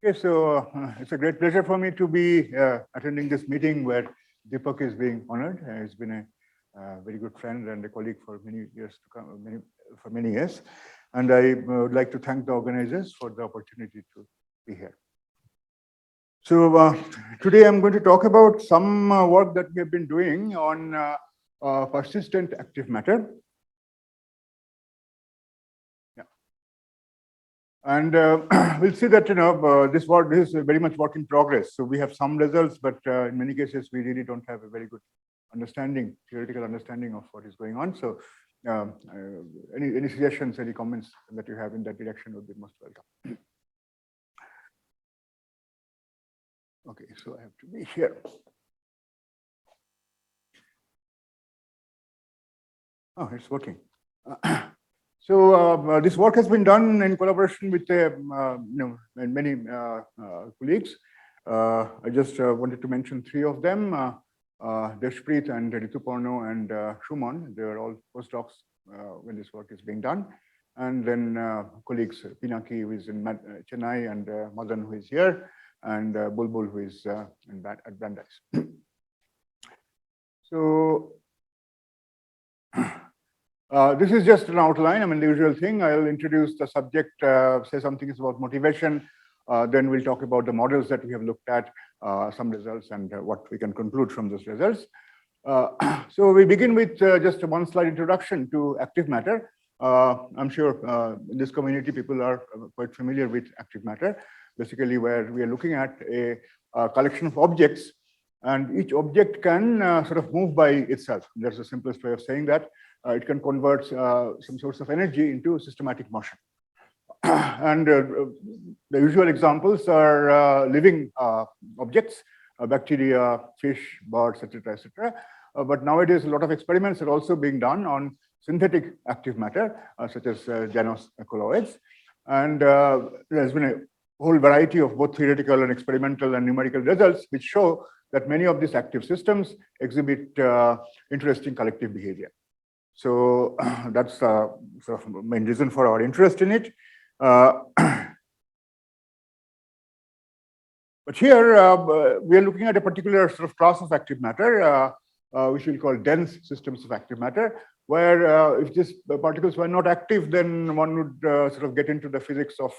Okay, so it's a great pleasure for me to be attending this meeting where Deepak is being honored. He's been a very good friend and a colleague for many years to come, for many years. And I would like to thank the organizers for the opportunity to be here. So today I'm going to talk about some work that we have been doing on persistent active matter. And we'll see that this work is very much work in progress. So we have some results, but in many cases we really don't have a very good understanding, theoretical understanding of what is going on. So any suggestions, any comments that you have in that direction would be most welcome. Okay, so I have to be here. Oh, it's working. So this work has been done in collaboration with many colleagues. I just wanted to mention three of them: Deshpreet and Rituparno and Shuman. They are all postdocs when this work is being done. And then colleagues Pinaki, who is in Chennai, and Madan, who is here, and Bulbul, who is at Brandeis. So this is just an outline. I mean, the usual thing. I'll introduce the subject, say something about motivation. Then we'll talk about the models that we have looked at, some results, and what we can conclude from those results. So we begin with just a one-slide introduction to active matter. I'm sure in this community, people are quite familiar with active matter, basically where we are looking at a collection of objects, and each object can sort of move by itself. That's the simplest way of saying that. It can convert some source of energy into systematic motion. And the usual examples are living objects, bacteria, fish, birds, etc., etc. But nowadays, a lot of experiments are also being done on synthetic active matter, such as Janus colloids. And there's been a whole variety of both theoretical and experimental and numerical results which show that many of these active systems exhibit interesting collective behavior. So that's sort of the main reason for our interest in it. But here we are looking at a particular sort of class of active matter, which we'll call dense systems of active matter, where if these particles were not active, then one would sort of get into the physics of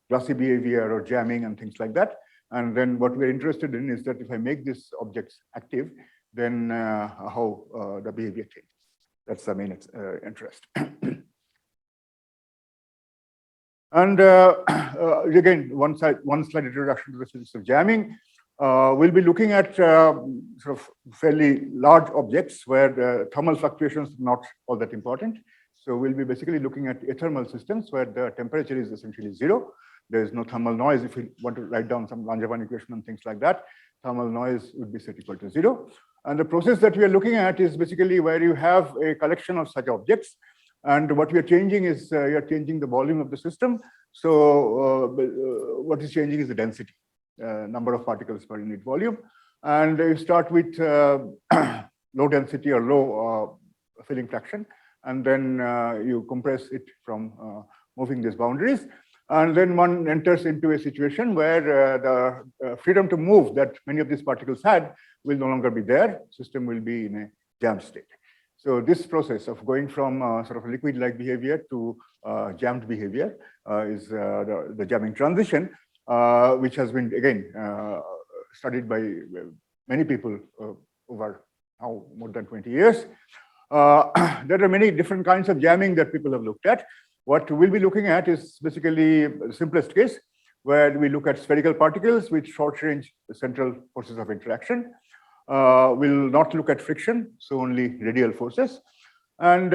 glassy behavior or jamming and things like that. And then what we're interested in is that if I make these objects active, then how the behavior changes. That's the main interest. And again, one slide introduction to the physics of jamming. We'll be looking at sort of fairly large objects where the thermal fluctuations are not all that important. So we'll be basically looking at athermal systems where the temperature is essentially zero. There is no thermal noise. If you want to write down some Langevin equation and things like that, thermal noise would be set equal to zero. And the process that we are looking at is basically where you have a collection of such objects. And what we are changing is you're changing the volume of the system. So what is changing is the density, number of particles per unit volume. And you start with low density or low filling fraction. And then you compress it from moving these boundaries. And then one enters into a situation where the freedom to move that many of these particles had will no longer be there. System will be in a jammed state. So this process of going from sort of liquid-like behavior to jammed behavior is the jamming transition, which has been, again, studied by many people over now more than 20 years. There are many different kinds of jamming that people have looked at. What we'll be looking at is basically the simplest case, where we look at spherical particles with short-range central forces of interaction. We'll not look at friction, so only radial forces. And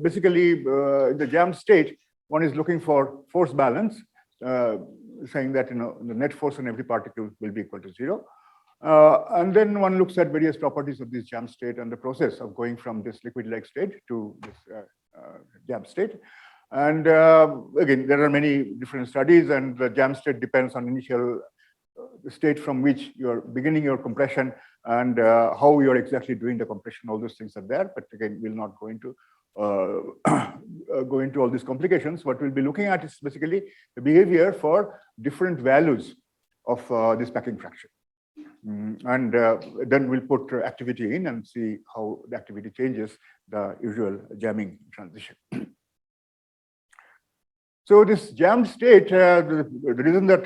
basically, in the jammed state, one is looking for force balance, saying that the net force on every particle will be equal to zero. And then one looks at various properties of this jammed state and the process of going from this liquid-like state to this jammed state. And again, there are many different studies, and the jammed state depends on initial state from which you're beginning your compression and how you're exactly doing the compression. All those things are there, but again, we'll not go into go into all these complications. What we'll be looking at is basically the behavior for different values of this packing fraction. And then we'll put activity in and see how the activity changes the usual jamming transition. So this jammed state, the reason that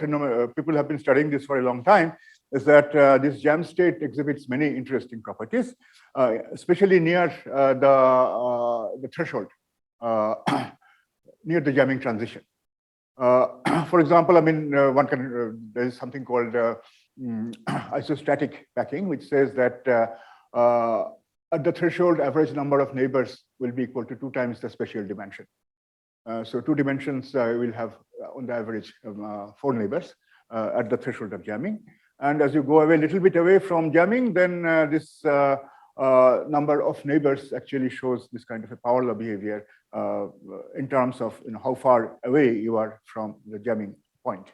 people have been studying this for a long time is that this jammed state exhibits many interesting properties, especially near the threshold, near the jamming transition. For example, I mean, one can, there is something called isostatic packing, which says that at the threshold, average number of neighbors will be equal to 2 times the spatial dimension. So 2 dimensions will have, on the average, 4 neighbors at the threshold of jamming. And as you go away a little bit away from jamming, then this number of neighbors actually shows this kind of a power law behavior in terms of how far away you are from the jamming point.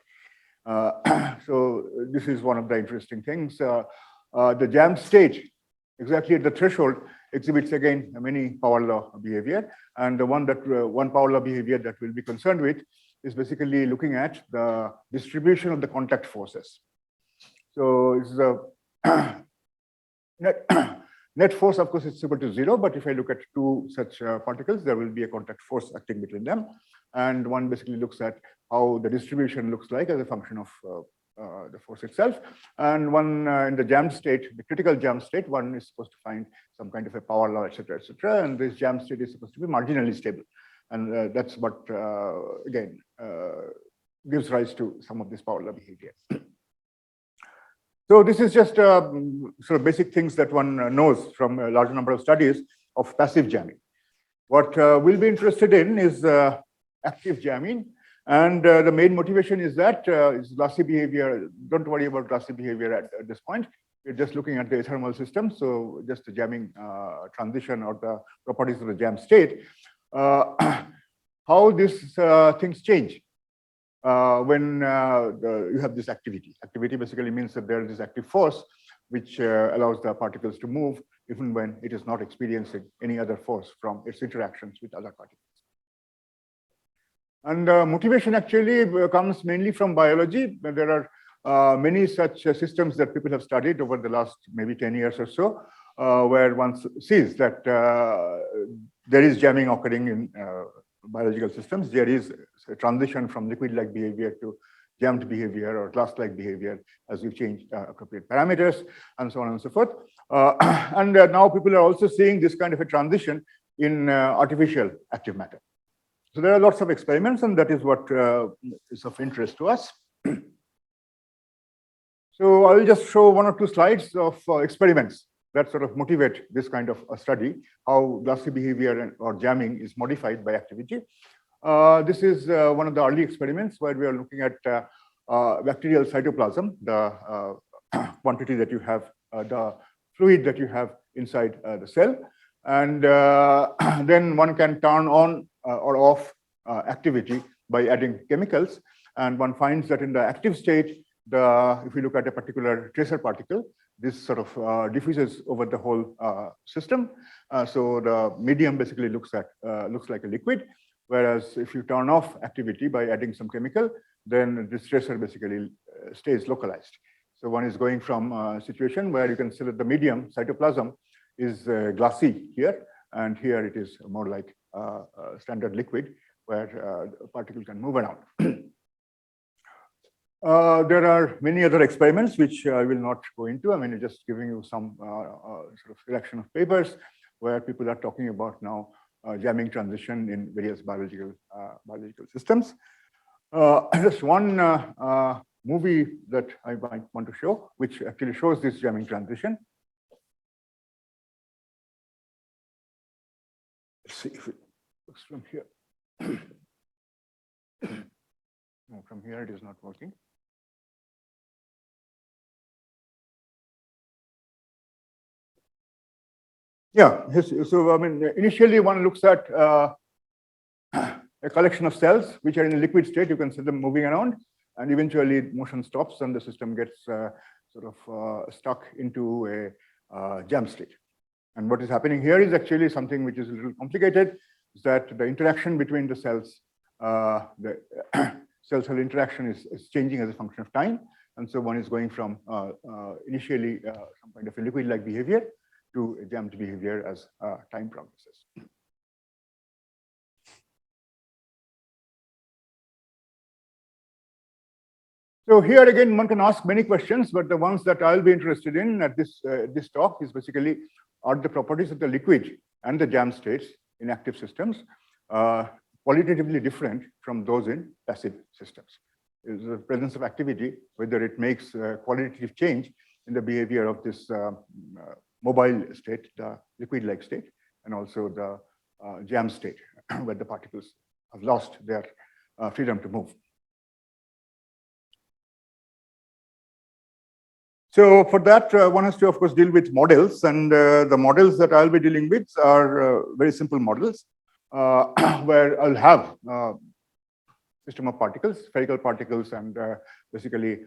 So this is one of the interesting things. The jammed state, exactly at the threshold, exhibits again many power law behavior. And the one power law behavior that we'll be concerned with is basically looking at the distribution of the contact forces. So it's a net force, of course, is equal to 0. But if I look at 2 such particles, there will be a contact force acting between them. And one basically looks at how the distribution looks like as a function of the force itself. And one in the jammed state, the critical jammed state, one is supposed to find some kind of a power law, etc., etc. And this jammed state is supposed to be marginally stable. And that's what, again, gives rise to some of this power law behavior. So this is just sort of basic things that one knows from a large number of studies of passive jamming. What we'll be interested in is active jamming. And the main motivation is that it's glassy behavior. Don't worry about glassy behavior at this point. We're just looking at the thermal system. So just the jamming transition or the properties of the jam state. How these things change when you have this activity. Activity basically means that there is this active force which allows the particles to move even when it is not experiencing any other force from its interactions with other particles. And motivation actually comes mainly from biology. There are many such systems that people have studied over the last maybe 10 years or so, where one sees that there is jamming occurring in biological systems. There is a transition from liquid-like behavior to jammed behavior or glass-like behavior as you change appropriate parameters and so on and so forth. And now people are also seeing this kind of a transition in artificial active matter. So there are lots of experiments, and that is what is of interest to us. So I will just show 1 or 2 slides of experiments that sort of motivate this kind of a study, how glassy behavior or jamming is modified by activity. This is one of the early experiments where we are looking at bacterial cytoplasm, the quantity that you have, the fluid that you have inside the cell. And then one can turn on or off activity by adding chemicals. And one finds that in the active state, if we look at a particular tracer particle, this sort of diffuses over the whole system. So the medium basically looks like a liquid. Whereas if you turn off activity by adding some chemical, then this tracer basically stays localized. So one is going from a situation where you can see that the medium cytoplasm is glassy here, and here it is more like a standard liquid where a particle can move around. There are many other experiments which I will not go into. I mean, just giving you some sort of selection of papers where people are talking about now jamming transition in various biological systems. Just one movie that I might want to show, which actually shows this jamming transition. Let's see if it looks from here. No, from here it is not working. Yeah, so I mean, initially one looks at a collection of cells which are in a liquid state. You can see them moving around, and eventually motion stops and the system gets sort of stuck into a jam state. And what is happening here is actually something which is a little complicated, is that the interaction between the cells, the cell-cell interaction is changing as a function of time. And so one is going from initially some kind of a liquid-like behavior to a jammed behavior as time progresses. So here again, one can ask many questions, but the ones that I'll be interested in at this talk is basically, are the properties of the liquid and the jam states in active systems qualitatively different from those in passive systems? Is the presence of activity, whether it makes qualitative change in the behavior of this mobile state, the liquid-like state, and also the jam state, where the particles have lost their freedom to move. So for that, one has to, of course, deal with models, and the models that I'll be dealing with are very simple models, where I'll have system of particles, spherical particles, and basically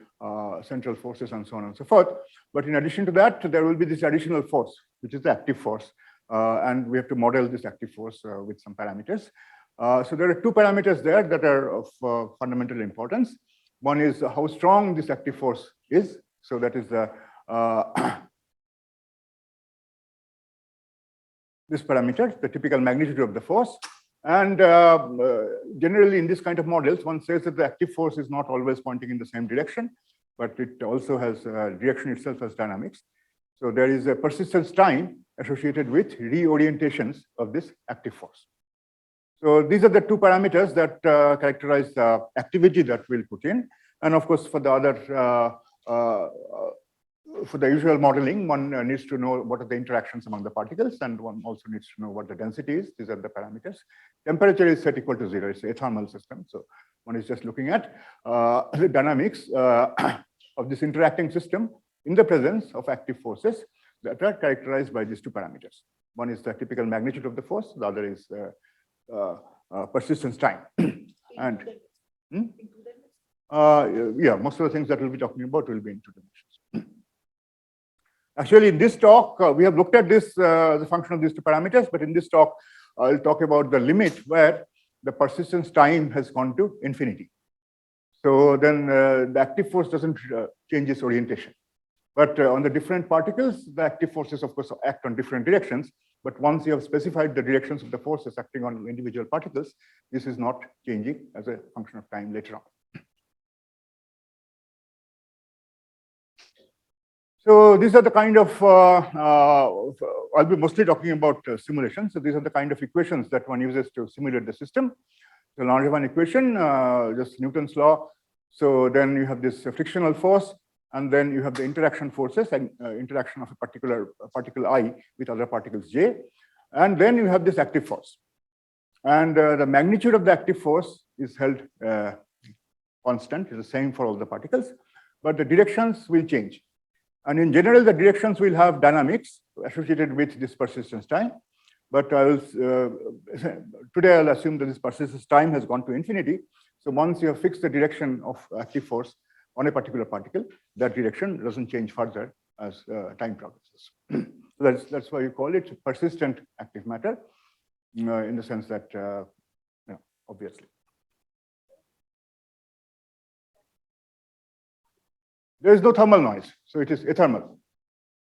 central forces, and so on and so forth. But in addition to that, there will be this additional force, which is the active force, and we have to model this active force with some parameters. So there are two parameters there that are of fundamental importance. One is how strong this active force is. So that is the this parameter, the typical magnitude of the force. And generally in this kind of models, one says that the active force is not always pointing in the same direction, but it also has direction itself has dynamics. So there is a persistence time associated with reorientations of this active force. So these are the two parameters that characterize the activity that we'll put in. And of course, for the other for the usual modeling, one needs to know what are the interactions among the particles, and one also needs to know what the density is. These are the parameters. Temperature is set equal to 0. It's a thermal system. So one is just looking at the dynamics of this interacting system in the presence of active forces that are characterized by these two parameters. One is the typical magnitude of the force. The other is persistence time. And yeah, most of the things that we'll be talking about will be in two dimensions. Actually, in this talk, we have looked at this, the function of these two parameters, but in this talk, I'll talk about the limit where the persistence time has gone to infinity. So then the active force doesn't change its orientation. But on the different particles, the active forces, of course, act on different directions. But once you have specified the directions of the forces acting on individual particles, this is not changing as a function of time later on. So these are the kind of, I'll be mostly talking about simulations. So these are the kind of equations that one uses to simulate the system. The Ramanujan equation, just Newton's law. So then you have this frictional force, and then you have the interaction forces and interaction of a particular particle I with other particles J. And then you have this active force. And the magnitude of the active force is held constant, it's the same for all the particles, but the directions will change. And in general, the directions will have dynamics associated with this persistence time. But today I'll assume that this persistence time has gone to infinity. So once you have fixed the direction of active force on a particular particle, that direction doesn't change further as time progresses. So that's why you call it persistent active matter, in the sense that, obviously. There is no thermal noise, so it is athermal.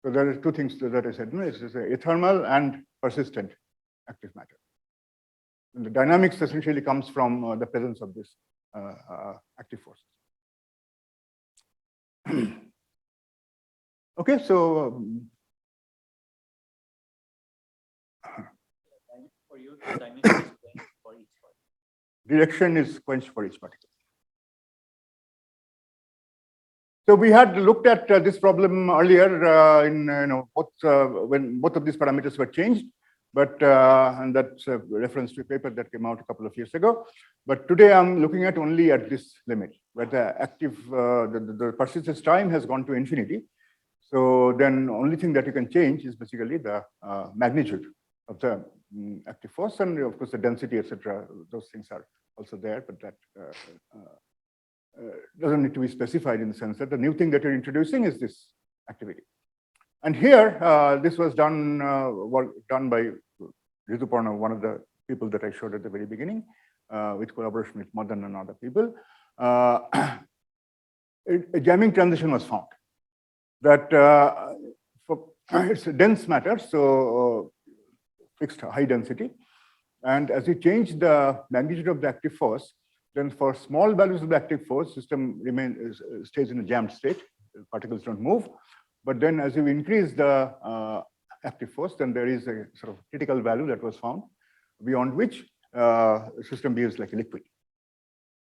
So there are two things that I said. It's athermal and persistent active matter. And the dynamics essentially comes from the presence of this active forces. Okay, so for you, the dimension is quenched for each particle. Direction is quenched for each particle. So we had looked at this problem earlier in when both of these parameters were changed, but and that's a reference to a paper that came out a couple of years ago. But today I'm looking at only at this limit, where the active the persistence time has gone to infinity. So then only thing that you can change is basically the magnitude of the active force, and of course the density, etc. Those things are also there, but that doesn't need to be specified in the sense that the new thing that you're introducing is this activity. And here, this was done by Rituparna, one of the people that I showed at the very beginning, with collaboration with Madan and other people. A jamming transition was found that it's a dense matter, so fixed high density. And as you change the magnitude of the active force, then for small values of the active force, system stays in a jammed state. Particles don't move. But then as you increase the active force, then there is a sort of critical value that was found, beyond which system behaves like a liquid.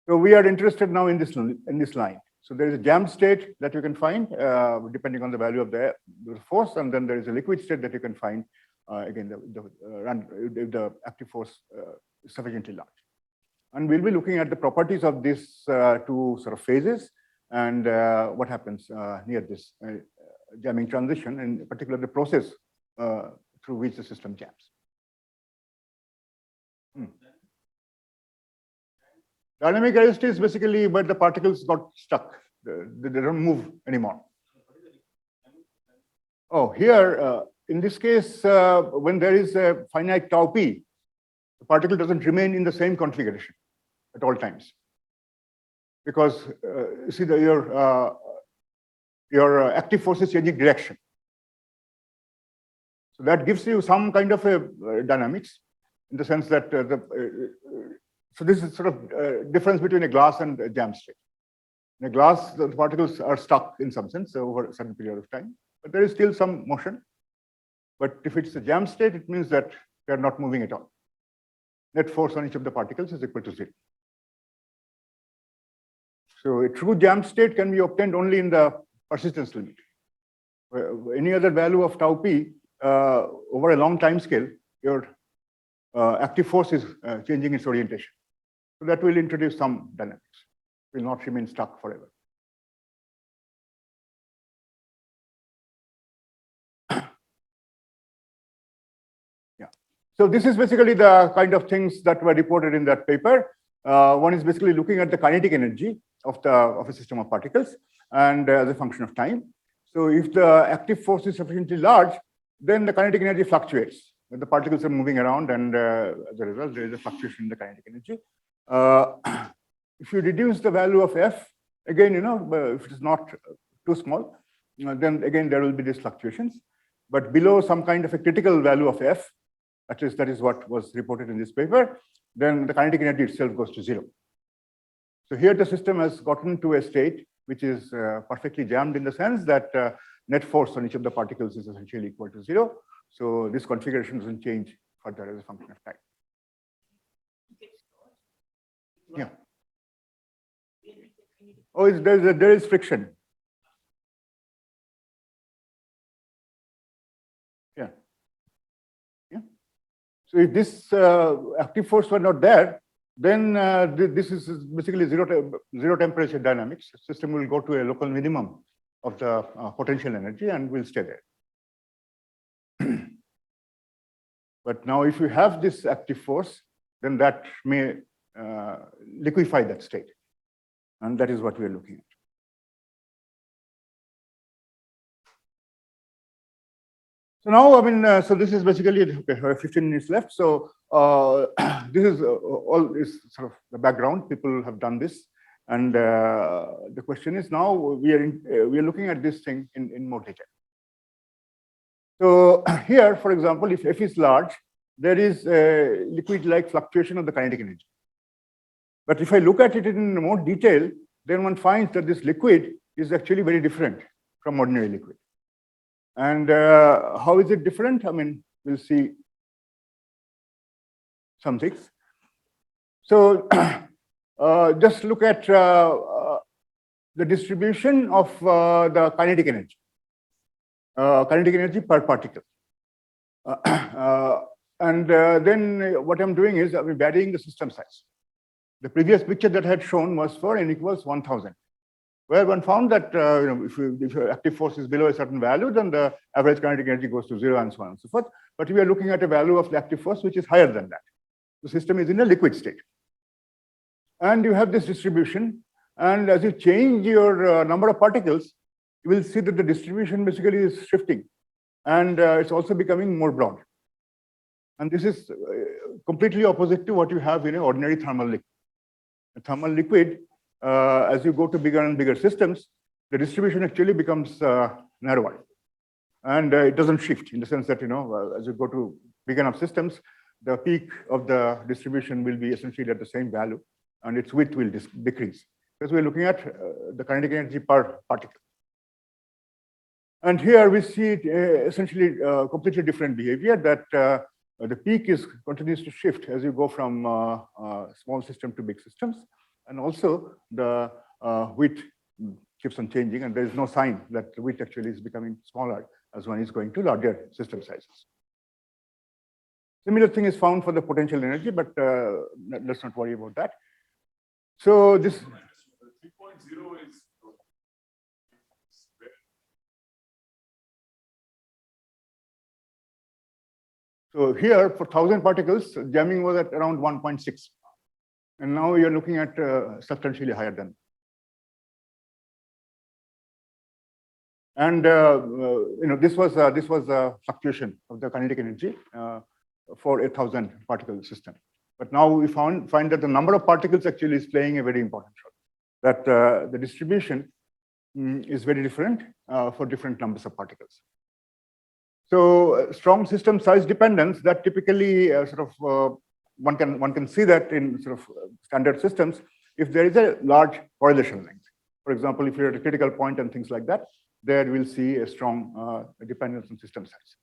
So we are interested now in this line. So there is a jammed state that you can find depending on the value of the force, and then there is a liquid state that you can find again if the active force is sufficiently large. And we'll be looking at the properties of these two sort of phases and what happens near this jamming transition, and in particular the process through which the system jams. Dynamic arrest is basically where the particles got stuck. They don't move anymore. Oh, here, in this case, when there is a finite tau p, the particle doesn't remain in the same configuration at all times. Because, see, your active force is changing direction. So that gives you some kind of a dynamics in the sense that so this is sort of difference between a glass and a jam state. In a glass, the particles are stuck in some sense over a certain period of time, but there is still some motion. But if it's a jam state, it means that they are not moving at all. Net force on each of the particles is equal to 0. So a true jam state can be obtained only in the persistence limit. Any other value of tau p over a long time scale, your active force is changing its orientation. So that will introduce some dynamics. It will not remain stuck forever. Yeah. So this is basically the kind of things that were reported in that paper. One is basically looking at the kinetic energy of a system of particles and as a function of time. So if the active force is sufficiently large, then the kinetic energy fluctuates. The particles are moving around, and as a result, there is a fluctuation in the kinetic energy. If you reduce the value of f, again, if it is not too small, then again there will be these fluctuations. But below some kind of a critical value of f, at least that is what was reported in this paper, then the kinetic energy itself goes to 0. So here the system has gotten to a state which is perfectly jammed in the sense that net force on each of the particles is essentially equal to 0. So this configuration doesn't change further as a function of time. Yeah. Oh, there is friction. Yeah. Yeah. So if this active force were not there, then this is basically zero temperature dynamics. The system will go to a local minimum of the potential energy and will stay there. But now if you have this active force, then that may liquefy that state. And that is what we are looking at. So now, I mean, so this is basically 15 minutes left. So this is all is sort of the background. People have done this, and the question is now we are looking at this thing in more detail. So here, for example, if f is large, there is a liquid-like fluctuation of the kinetic energy. But if I look at it in more detail, then one finds that this liquid is actually very different from ordinary liquid. And how is it different? I mean, we'll see some things. So just look at the distribution of the kinetic energy per particle. And then what I'm doing is I'm varying the system size. The previous picture that I had shown was for n equals 1000, where one found that if your active force is below a certain value, then the average kinetic energy goes to 0 and so on and so forth. But we are looking at a value of the active force which is higher than that. The system is in a liquid state. And you have this distribution. And as you change your number of particles, you will see that the distribution basically is shifting And it's also becoming more broad. And this is completely opposite to what you have in an ordinary thermal liquid. A thermal liquid, as you go to bigger and bigger systems, the distribution actually becomes narrower. And it doesn't shift in the sense that, as you go to big enough systems, the peak of the distribution will be essentially at the same value, and its width will decrease. Because we're looking at the kinetic energy per particle. And here we see essentially completely different behavior, that the peak continues to shift as you go from small system to big systems. And also the width keeps on changing, and there is no sign that the width actually is becoming smaller as one is going to larger system sizes. Similar thing is found for the potential energy, but let's not worry about that. So this 3.0 is so here for 1,000 particles, jamming was at around 1.6, and now you're looking at substantially higher than. And this was a fluctuation of the kinetic energy for a 1,000 particle system. But now we find that the number of particles actually is playing a very important role. That the distribution is very different for different numbers of particles. So strong system size dependence, that typically one can see that in sort of standard systems if there is a large correlation length. For example, if you're at a critical point and things like that, there we'll see a strong dependence on system size.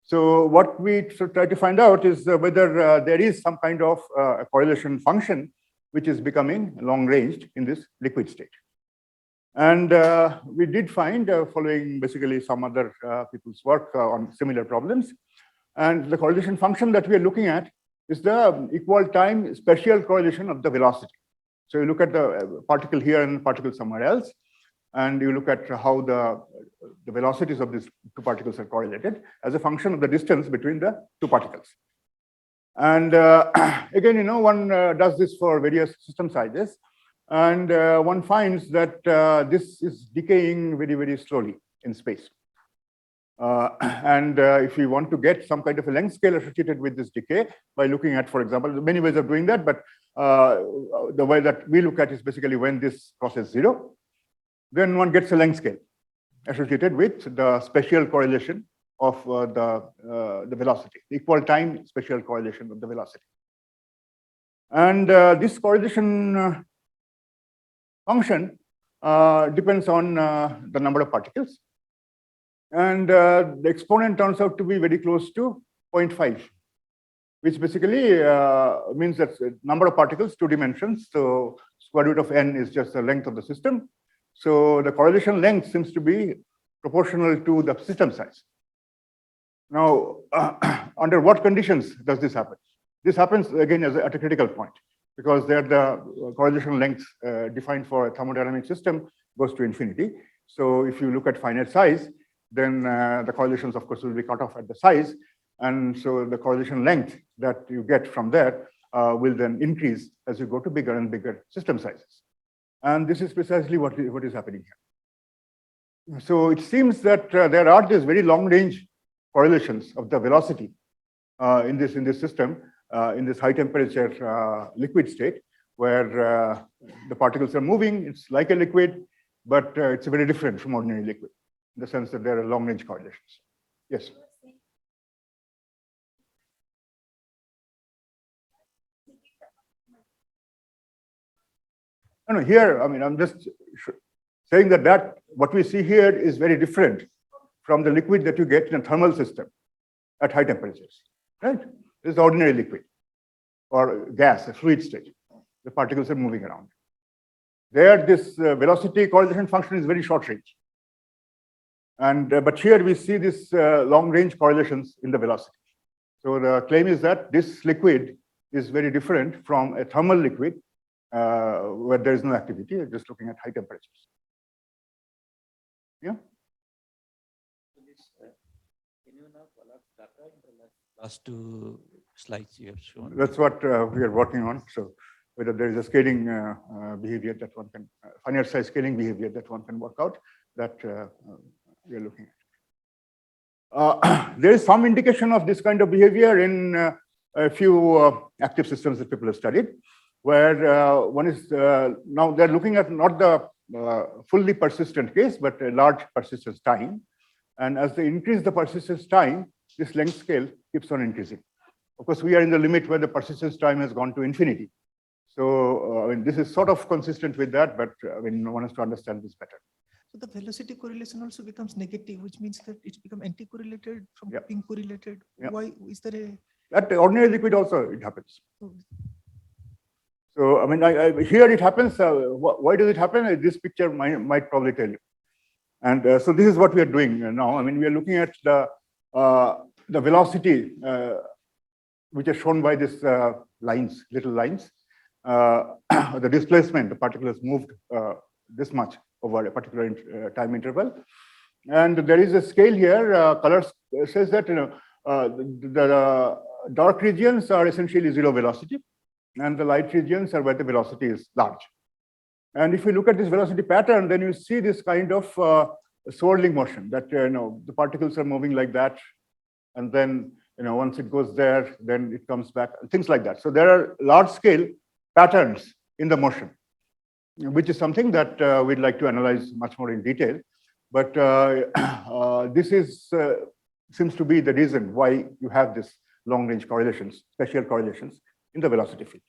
So what we try to find out is whether there is some kind of a correlation function which is becoming long-ranged in this liquid state. And we did find, following basically some other people's work on similar problems, and the correlation function that we are looking at is the equal time spatial correlation of the velocity. So you look at the particle here and particle somewhere else, and you look at how the velocities of these two particles are correlated as a function of the distance between the two particles. And again, one does this for various system sizes, and one finds that this is decaying very, very slowly in space. And if we want to get some kind of a length scale associated with this decay by looking at, for example, many ways of doing that, but the way that we look at is basically when this crosses 0, then one gets a length scale associated with the spatial correlation of the velocity, the equal time spatial correlation of the velocity. And this correlation function depends on the number of particles. And the exponent turns out to be very close to 0.5, which basically means that number of particles, 2 dimensions. So square root of n is just the length of the system. So the correlation length seems to be proportional to the system size. Now, under what conditions does this happen? This happens again at a critical point, because there the correlation length defined for a thermodynamic system goes to infinity. So if you look at finite size, then the correlations, of course, will be cut off at the size. And so the correlation length that you get from there will then increase as you go to bigger and bigger system sizes. And this is precisely what is happening here. So it seems that there are these very long-range correlations of the velocity in this system, in this high temperature liquid state, where the particles are moving. It's like a liquid, but it's very different from ordinary liquid in the sense that there are long-range correlations. Yes. No, here, I mean, I'm just saying that what we see here is very different from the liquid that you get in a thermal system at high temperatures, right? This is ordinary liquid or gas, a fluid state. The particles are moving around. There, this velocity correlation function is very short range. And but here we see this long-range correlations in the velocity. So the claim is that this liquid is very different from a thermal liquid where there is no activity, just looking at high temperatures. Yeah. Can you now collapse data in the last 2 slides you have shown? That's what we are working on. So whether there is a scaling behavior that one can, finite size scaling behavior that one can work out, that we are looking at. there is some indication of this kind of behavior in a few active systems that people have studied, where one is now they're looking at not the fully persistent case, but a large persistence time. And as they increase the persistence time, this length scale keeps on increasing. Of course, we are in the limit where the persistence time has gone to infinity. So, I mean, this is sort of consistent with that, but I mean, one has to understand this better. So the velocity correlation also becomes negative, which means that it's become anti-correlated from Yep. being correlated. Yep. Why is there a? At ordinary liquid also it happens. Oh, So, I mean, here it happens. Why does it happen? This picture might probably tell you. And so this is what we are doing now. I mean, we are looking at the velocity, which are shown by these lines, little lines. The displacement, the particle has moved this much over a particular time interval. And there is a scale here. Color says that the dark regions are essentially zero velocity, and the light regions are where the velocity is large. And if you look at this velocity pattern, then you see this kind of swirling motion that the particles are moving like that, and then once it goes there, then it comes back, things like that. So there are large-scale patterns in the motion, which is something that we'd like to analyze much more in detail. But this seems to be the reason why you have this long-range correlations, spatial correlations in the velocity field.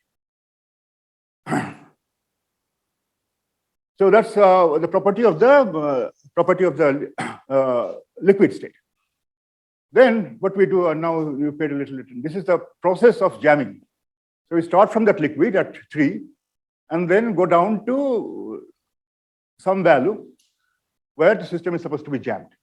So that's the property of the liquid state. Then what we do, and now you paid a little attention. This is the process of jamming. So we start from that liquid at 3, and then go down to some value where the system is supposed to be jammed.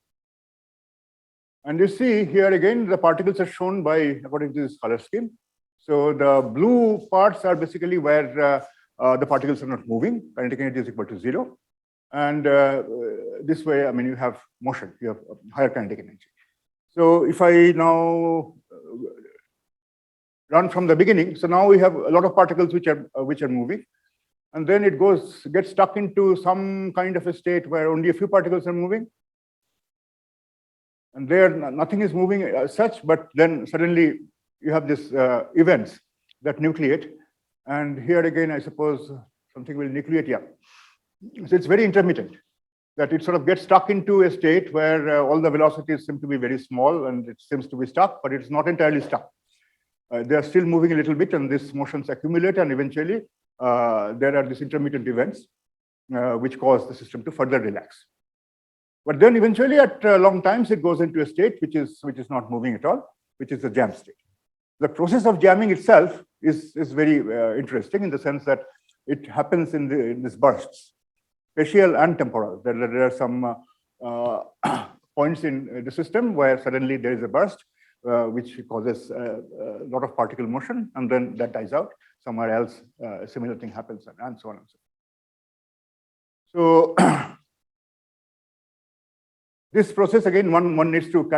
And you see here again, the particles are shown by according to this color scheme. So the blue parts are basically where the particles are not moving. Kinetic energy is equal to 0. And this way, I mean, you have motion, you have higher kinetic energy. So if I now run from the beginning, so now we have a lot of particles which are moving, and then it gets stuck into some kind of a state where only a few particles are moving, and there nothing is moving as such. But then suddenly you have these events that nucleate, and here again, I suppose something will nucleate. Yeah, so it's very intermittent. That it sort of gets stuck into a state where all the velocities seem to be very small and it seems to be stuck, but it's not entirely stuck. They are still moving a little bit, and these motions accumulate, and eventually there are these intermittent events which cause the system to further relax. But then eventually at long times, it goes into a state which is not moving at all, which is the jam state. The process of jamming itself is very interesting in the sense that it happens in these bursts. Spatial and temporal. There are some points in the system where suddenly there is a burst, which causes a lot of particle motion, and then that dies out. Somewhere else, a similar thing happens, and so on and so forth. So this process, again, one needs to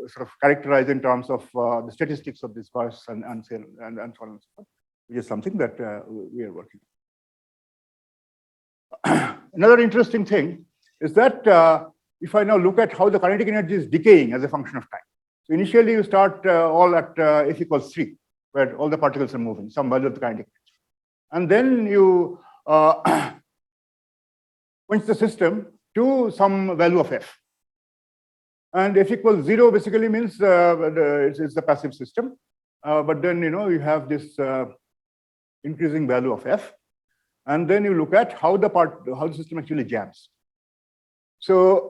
sort of characterize in terms of the statistics of this burst and so on and so forth, which is something that we are working on. Another interesting thing is that if I now look at how the kinetic energy is decaying as a function of time. So initially you start all at f equals 3, where all the particles are moving, some value of the kinetic energy. And then you point the system to some value of f. And f equals 0 basically means it's the passive system. But then, you have this increasing value of f. And then you look at how the system actually jams. So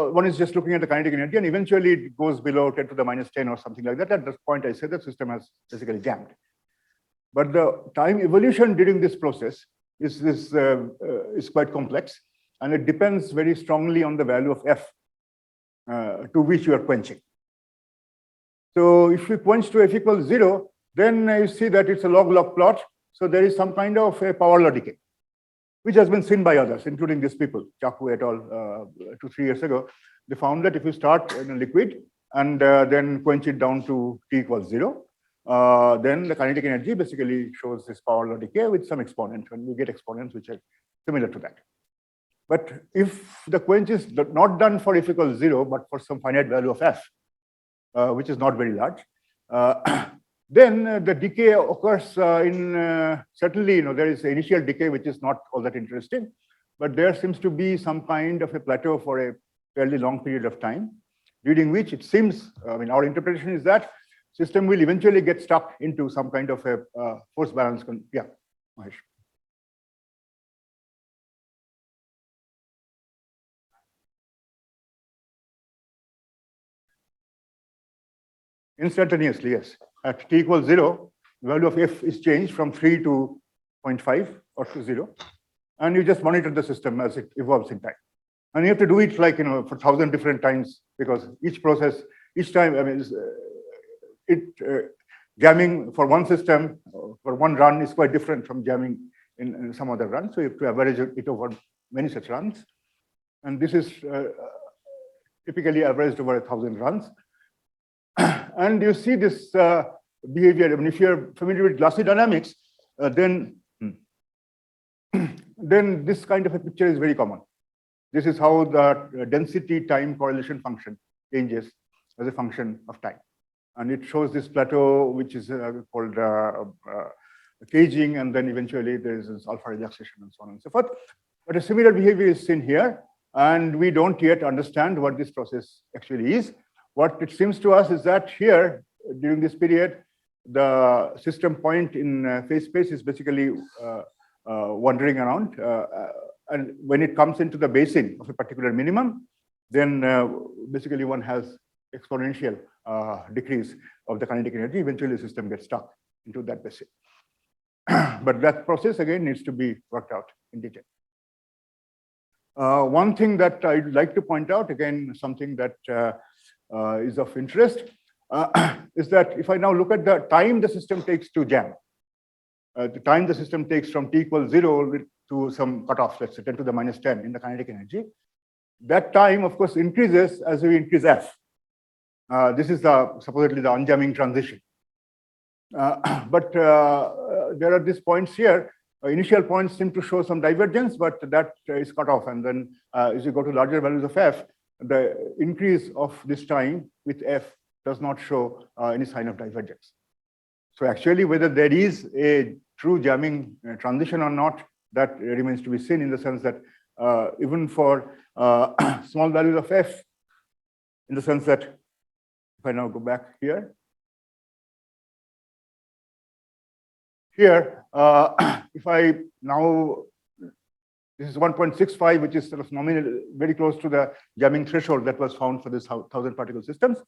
one is just looking at the kinetic energy, and eventually it goes below 10 to the minus 10 or something like that. At this point, I say the system has basically jammed. But the time evolution during this process is quite complex, and it depends very strongly on the value of f to which you are quenching. So if you quench to f equals 0, then you see that it's a log-log plot. So there is some kind of a power law decay, which has been seen by others, including these people, Chaku et al. 2-3 years ago. They found that if you start in a liquid and then quench it down to t equals 0, then the kinetic energy basically shows this power law decay with some exponent, and we get exponents which are similar to that. But if the quench is not done for f equals 0, but for some finite value of f, which is not very large. Then the decay occurs certainly, there is initial decay, which is not all that interesting, but there seems to be some kind of a plateau for a fairly long period of time, during which it seems, our interpretation is that system will eventually get stuck into some kind of a force balance. Yeah, Mahesh. Instantaneously, yes. At t equals 0, the value of f is changed from 3 to 0.5 or to 0. And you just monitor the system as it evolves in time. And you have to do it like, for 1,000 different times, because each process, each time, jamming for one system, for one run is quite different from jamming in some other run. So you have to average it over many such runs. And this is typically averaged over 1,000 runs. And you see this behavior. If you're familiar with glassy dynamics, then this kind of a picture is very common. This is how the density-time correlation function changes as a function of time. And it shows this plateau, which is called caging, and then eventually there is this alpha relaxation and so on and so forth. But a similar behavior is seen here, and we don't yet understand what this process actually is. What it seems to us is that here, during this period, the system point in phase space is basically wandering around. And when it comes into the basin of a particular minimum, then basically one has exponential decrease of the kinetic energy. Eventually, the system gets stuck into that basin. But that process, again, needs to be worked out in detail. One thing that I'd like to point out, again, something that is of interest, is that if I now look at the time the system takes to jam, the time the system takes from t equals 0 to some cutoff, let's say 10 to the minus 10 in the kinetic energy, that time, of course, increases as we increase f. This is supposedly the unjamming transition. But there are these points here. Initial points seem to show some divergence, but that is cut off. And then as you go to larger values of f, the increase of this time with f does not show any sign of divergence. So actually, whether there is a true jamming transition or not, that remains to be seen, in the sense that even for small values of f, in the sense that if I now go back here, if I now, this is 1.65, which is sort of nominal, very close to the jamming threshold that was found for this 1,000 particle systems.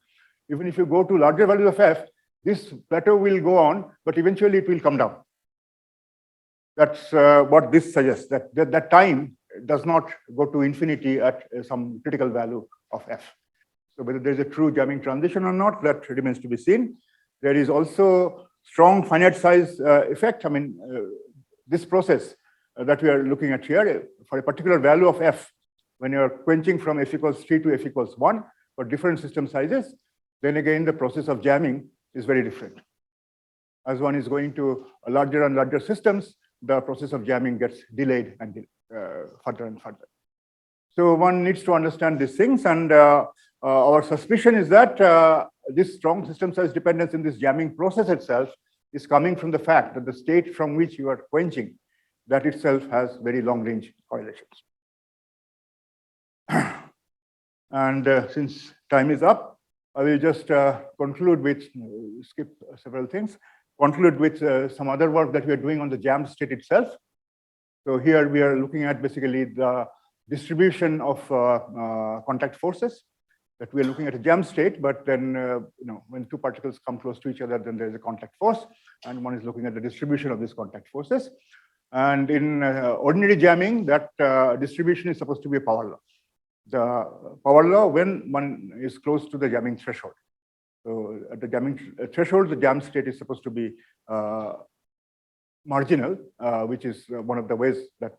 Even if you go to larger values of f, this plateau will go on, but eventually it will come down. That's what this suggests, that time does not go to infinity at some critical value of f. So whether there's a true jamming transition or not, that remains to be seen. There is also strong finite size effect. This process that we are looking at here, for a particular value of f, when you're quenching from f equals 3 to f equals 1 for different system sizes, then again, the process of jamming is very different. As one is going to larger and larger systems, the process of jamming gets delayed and further and further. So one needs to understand these things, and our suspicion is that this strong system size dependence in this jamming process itself is coming from the fact that the state from which you are quenching, that itself has very long range correlations. And since time is up, I will just conclude with, skip several things, conclude with some other work that we are doing on the jammed state itself. So here we are looking at basically the distribution of contact forces, that we are looking at a jammed state, but then when two particles come close to each other, then there is a contact force, and one is looking at the distribution of these contact forces. And in ordinary jamming, that distribution is supposed to be a power law. The power law when one is close to the jamming threshold. So at the jamming threshold, the jam state is supposed to be marginal, which is one of the ways that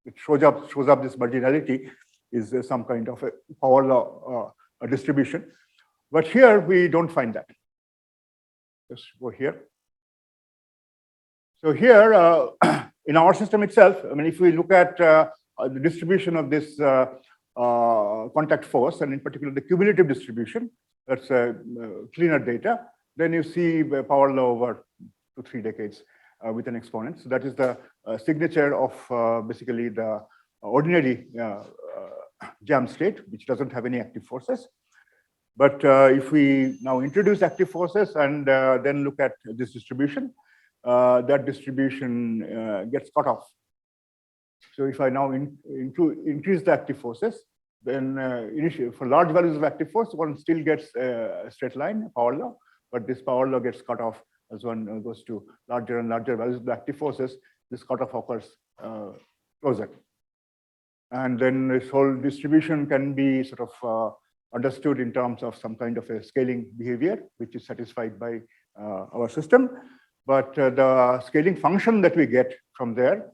it shows up this marginality is some kind of a power law distribution. But here we don't find that. Just go here. So here in our system itself, if we look at the distribution of this contact force, and in particular the cumulative distribution, that's cleaner data, then you see the power law over 2 to 3 decades with an exponent. So that is the signature of basically the ordinary jam state, which doesn't have any active forces. But if we now introduce active forces and then look at this distribution, that distribution gets cut off. So if I now increase the active forces, then initially for large values of active force, one still gets a straight line, power law, but this power law gets cut off as one goes to larger and larger values of the active forces. This cutoff occurs closer. And then this whole distribution can be sort of understood in terms of some kind of a scaling behavior, which is satisfied by our system. But the scaling function that we get from there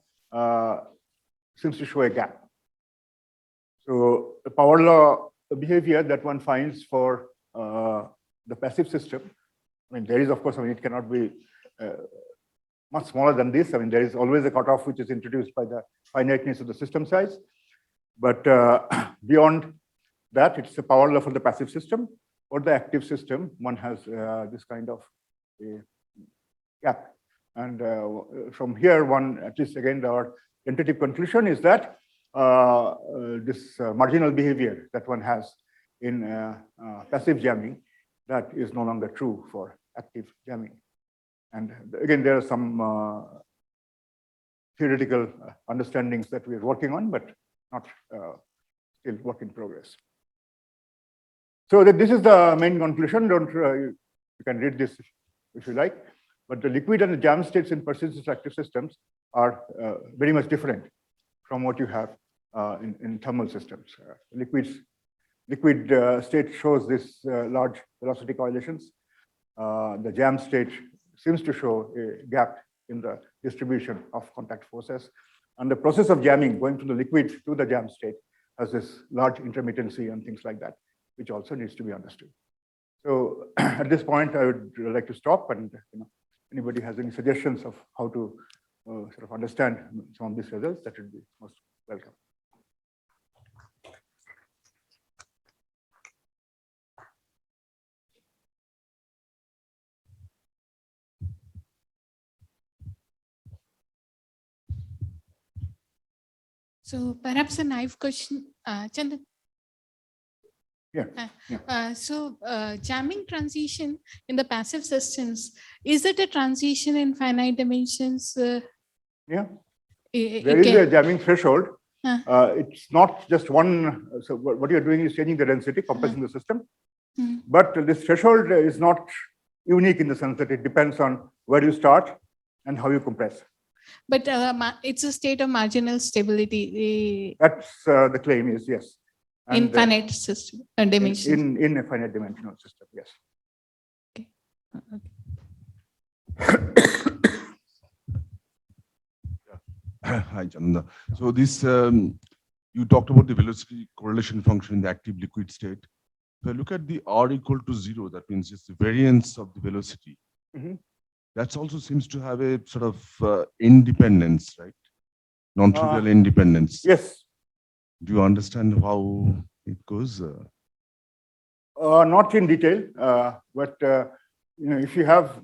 seems to show a gap. So the power law behavior that one finds for the passive system, I mean, there is, of course, I mean, it cannot be much smaller than this. I mean, there is always a cutoff which is introduced by the finiteness of the system size. But beyond that, it's a power law for the passive system. For the active system, one has this kind of a gap. And from here, one, at least again, our tentative conclusion is that this marginal behavior that one has in passive jamming, that is no longer true for active jamming. And again, there are some theoretical understandings that we are working on, but not still work in progress. So that this is the main conclusion. Don't you can read this if you like, but the liquid and the jam states in persistent active systems are very much different from what you have in thermal systems. Liquid state shows this large velocity correlations. The jam state seems to show a gap in the distribution of contact forces. And the process of jamming, going from the liquid to the jam state, has this large intermittency and things like that, which also needs to be understood. So at this point, I would like to stop, and anybody has any suggestions of how to sort of understand some of these results, that would be most welcome. So perhaps a naive question, Chandan. Yeah. So jamming transition in the passive systems, is it a transition in finite dimensions? Yeah. There is a jamming threshold. It's not just one. So what you're doing is changing the density, compressing the system. But this threshold is not unique in the sense that it depends on where you start and how you compress. But it's a state of marginal stability. That's the claim is, yes. And in finite system dimensions. In a finite dimensional system, yes. Okay. Hi, Chandan. So this, you talked about the velocity correlation function in the active liquid state. If I look at the R equal to 0, that means it's the variance of the velocity. That also seems to have a sort of independence, right? Non-trivial independence. Yes. Do you understand how it goes? Not in detail, but if you have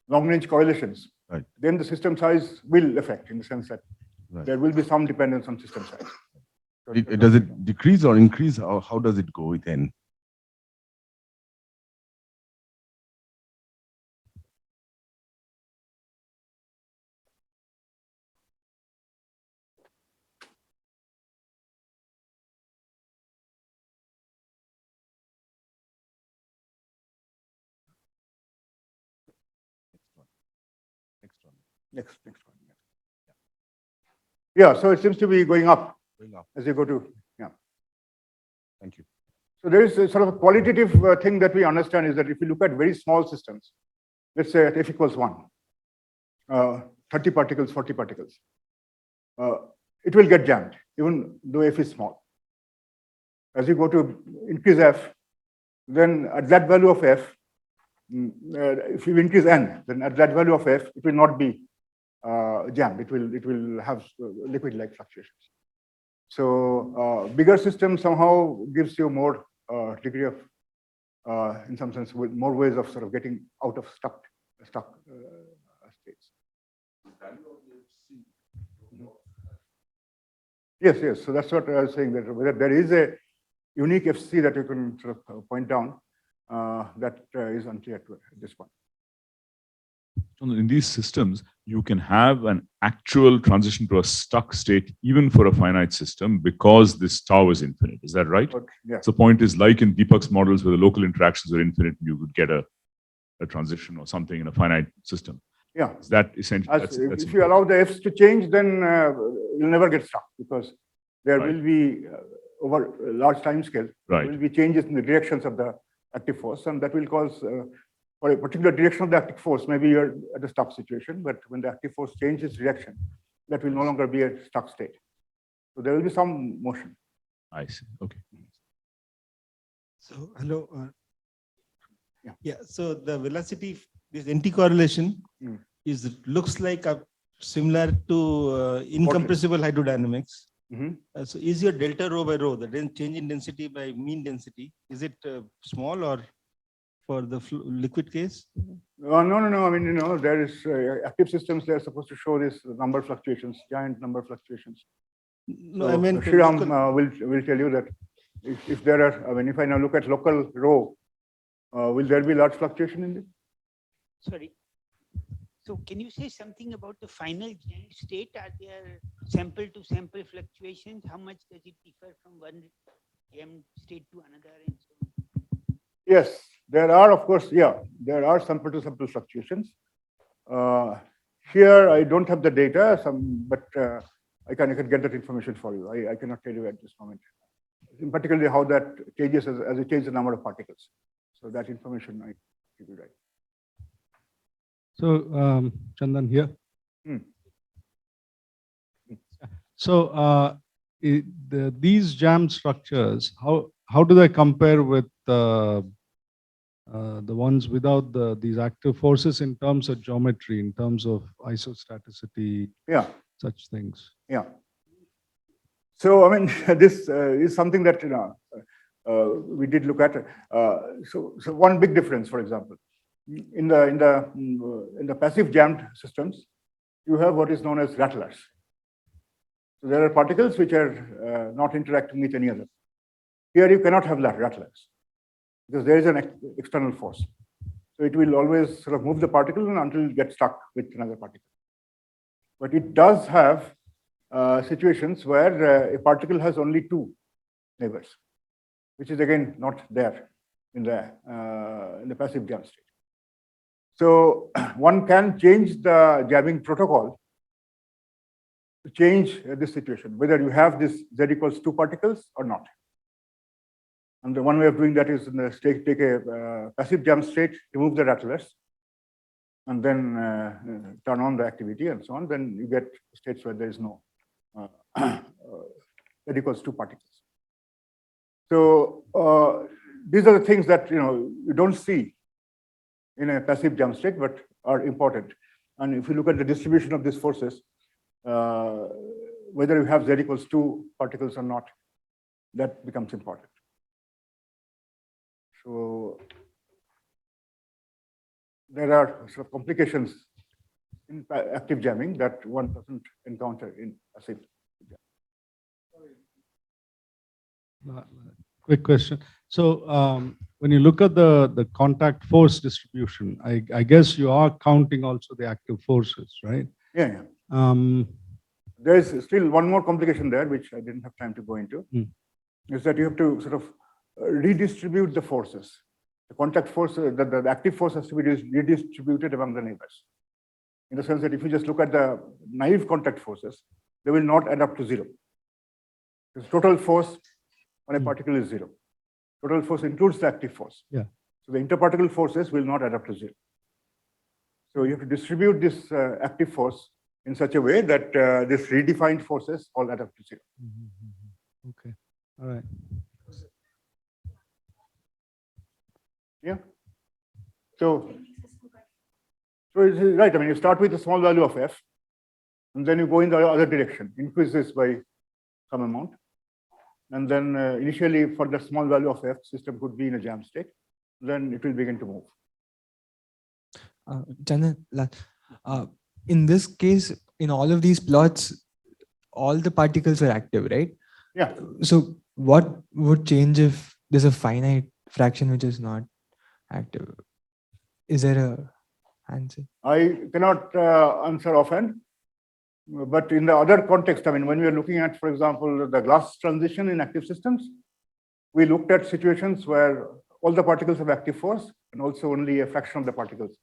long-range correlations, right, then the system size will affect, in the sense that there will be some dependence on system size. So does it decrease or increase, or how does it go with N? Next one. Yeah, so it seems to be going up as you go to, Thank you. So there is a sort of a qualitative thing that we understand is that if you look at very small systems, let's say at F equals 1, 30 particles, 40 particles, it will get jammed, even though F is small. As you go to increase F, then at that value of F, if you increase N, then at that value of F, it will not be jammed. It will have liquid-like fluctuations. So bigger system somehow gives you more degree of in some sense, with more ways of sort of getting out of stuck states. Yes, yes. So that's what I was saying, that whether there is a unique FC that you can sort of point down, that is unclear at this point. In these systems, you can have an actual transition to a stuck state even for a finite system because this tau is infinite. Is that right? But, yeah. So the point is, like in Deepak's models where the local interactions are infinite, you would get a transition or something in a finite system. Yeah. Is that essentially? If you allow the Fs to change, then you'll never get stuck because there will be over a large time scale, there will be changes in the directions of the active force, and that will cause for a particular direction of the active force, maybe you're at a stuck situation, but when the active force changes direction, that will no longer be a stuck state. So there will be some motion. I see. Okay. So, hello. Yeah. So the velocity, this anti-correlation looks like similar to incompressible hydrodynamics. So is your delta rho by rho, the change in density by mean density, is it small or for the liquid case? No. I mean, there is active systems, they're supposed to show this number fluctuations, giant number fluctuations. No, so I mean, Shriram will tell you that if there are, I mean, if I now look at local rho, will there be large fluctuation in it? Sorry. So can you say something about the final jam state? Are there sample to sample fluctuations? How much does it differ from one jam state to another and so on? Yes, there are, of course, there are sample to sample fluctuations. Here, I don't have the data, but I can get that information for you. I cannot tell you at this moment, particularly how that changes as it changes the number of particles. So that information I give you right. So, Chandan here. So, these jam structures, how do they compare with the ones without these active forces in terms of geometry, in terms of isostaticity, such things? Yeah. So, I mean, this is something that we did look at. So one big difference, for example, in the passive jammed systems, you have what is known as rattlers. So there are particles which are not interacting with any other. Here you cannot have rattlers because there is an external force. So it will always sort of move the particle until it gets stuck with another particle. But it does have situations where a particle has only two neighbors, which is again not there in the passive jam state. So one can change the jamming protocol to change this situation, whether you have this Z equals 2 particles or not. And the one way of doing that is in the state, take a passive jam state, remove the rattlers, and then turn on the activity and so on. Then you get states where there is no Z equals 2 particles. So these are the things that you don't see in a passive jam state, but are important. And if you look at the distribution of these forces, whether you have Z equals 2 particles or not, that becomes important. So there are sort of complications in active jamming that one doesn't encounter in passive jamming. Quick question. So when you look at the contact force distribution, I guess you are counting also the active forces, right? Yeah. There is still one more complication there, which I didn't have time to go into, is that you have to sort of redistribute the forces. The contact force, the active force has to be redistributed among the neighbors. In the sense that if you just look at the naive contact forces, they will not add up to 0. Because total force on a particle is 0. Total force includes the active force. Yeah. So the interparticle forces will not add up to 0. So you have to distribute this active force in such a way that this redefined forces all add up to 0. Okay. All right. Yeah. So it's right. I mean, you start with a small value of f, and then you go in the other direction, increase this by some amount. And then initially for the small value of f, system could be in a jam state. then it will begin to move. Chandan, in this case, in all of these plots, all the particles are active, right? Yeah. So what would change if there's a finite fraction which is not active? Is there a answer? I cannot answer offhand, but in the other context, I mean, when we are looking at, for example, the glass transition in active systems, we looked at situations where all the particles have active force and also only a fraction of the particles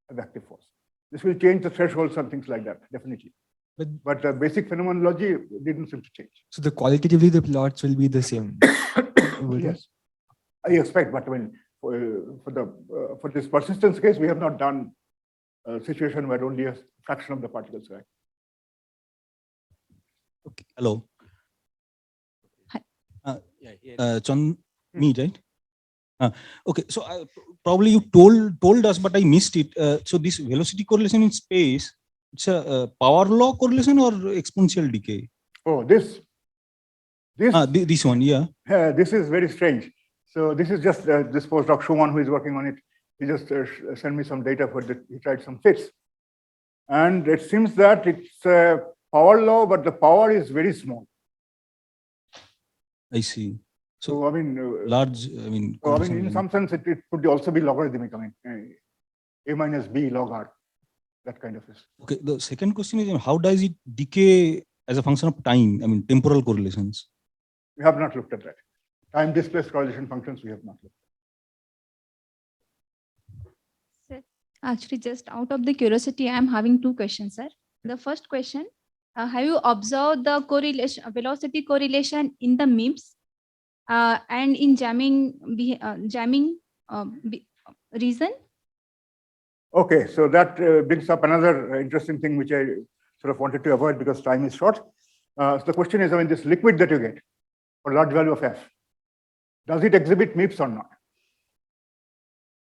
have active force. This will change the thresholds and things like that, definitely. But the basic phenomenology didn't seem to change. So the qualitatively the plots will be the same. Yes, I expect, but I mean, for this persistence case, we have not done a situation where only a fraction of the particles are active. Okay. Hello. Hi. Me, right? Okay. So probably you told us, but I missed it. So this velocity correlation in space, it's a power law correlation or exponential decay? Oh, this one, yeah. this is very strange. So this is just this postdoc Schumann who is working on it. He just sent me some data for that. He tried some fits, and it seems that it's a power law, but the power is very small. I see. So I mean, large. I mean, in some sense, it could also be logarithmic. I mean, a minus b log r, that kind of is. Okay. The second question is, how does it decay as a function of time? I mean, temporal correlations. We have not looked at that. Time displaced correlation functions, we have not looked at. Sir, actually, just out of the curiosity, I am having two questions, sir. The first question, have you observed the correlation, velocity correlation in the MIMS and in jamming reason? Okay, so that brings up another interesting thing which I sort of wanted to avoid because time is short. So the question is, I mean, this liquid that you get for large value of f, does it exhibit MIPS or not?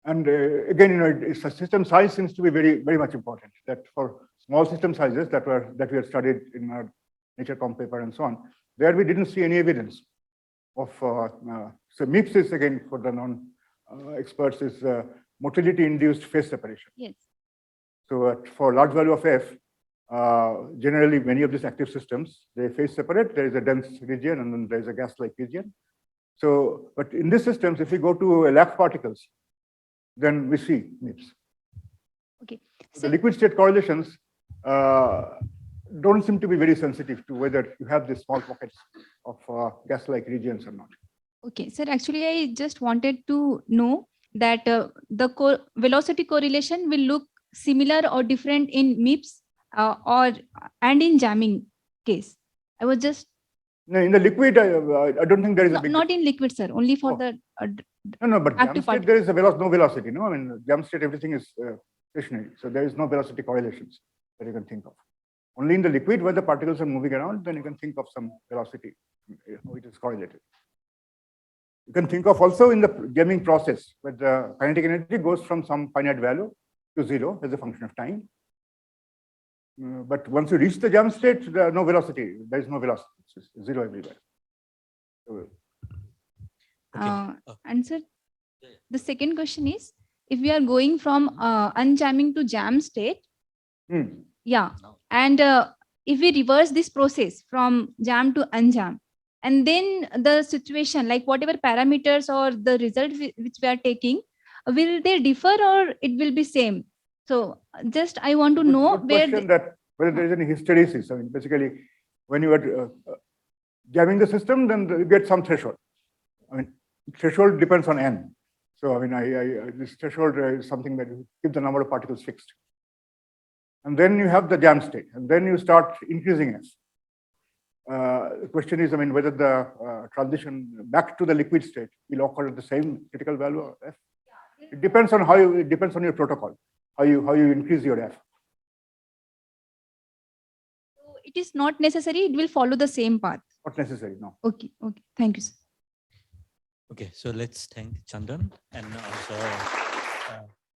And again, you know, system size seems to be very much important. That for small system sizes that we had studied in our Nature Comp paper and so on, there we didn't see any evidence of. So MIPS is again for the non-experts is motility-induced phase separation. Yes. So for large value of f, generally many of these active systems they phase separate. There is a dense region and then there is a gas-like region. So, but in these systems, if we go to lakh particles, then we see MIPS. Okay. So the liquid state correlations don't seem to be very sensitive to whether you have these small pockets of gas-like regions or not. Okay, sir, actually, I just wanted to know that the velocity correlation will look similar or different in MIPS and in jamming case. I was just. No, in the liquid, I don't think there is a big. Not in liquid, sir, only for the. No, but jam state, there is no velocity. No, I mean, jam state, everything is stationary. So there is no velocity correlations that you can think of. Only in the liquid where the particles are moving around, then you can think of some velocity, how it is correlated. You can think of also in the jamming process where the kinetic energy goes from some finite value to 0 as a function of time. But once you reach the jam state, there is no velocity. There is no velocity. It's 0 everywhere. So, and sir, the second question is, if we are going from unjamming to jam state, yeah, and if we reverse this process from jam to unjam, and then the situation, like whatever parameters or the result which we are taking, will they differ or it will be same? So just I want to know whether there is any hysteresis. I mean, basically, when you are jamming the system, then you get some threshold. I mean, threshold depends on n. So I mean, this threshold is something that you keep the number of particles fixed. And then you have the jam state, and then you start increasing s. The question is, I mean, whether the transition back to the liquid state will occur at the same critical value of f. It depends on it depends on your protocol, how you increase your f. So it is not necessary, it will follow the same path. Not necessary, no. Okay, okay. Thank you, sir. Okay, so let's thank Chandan and also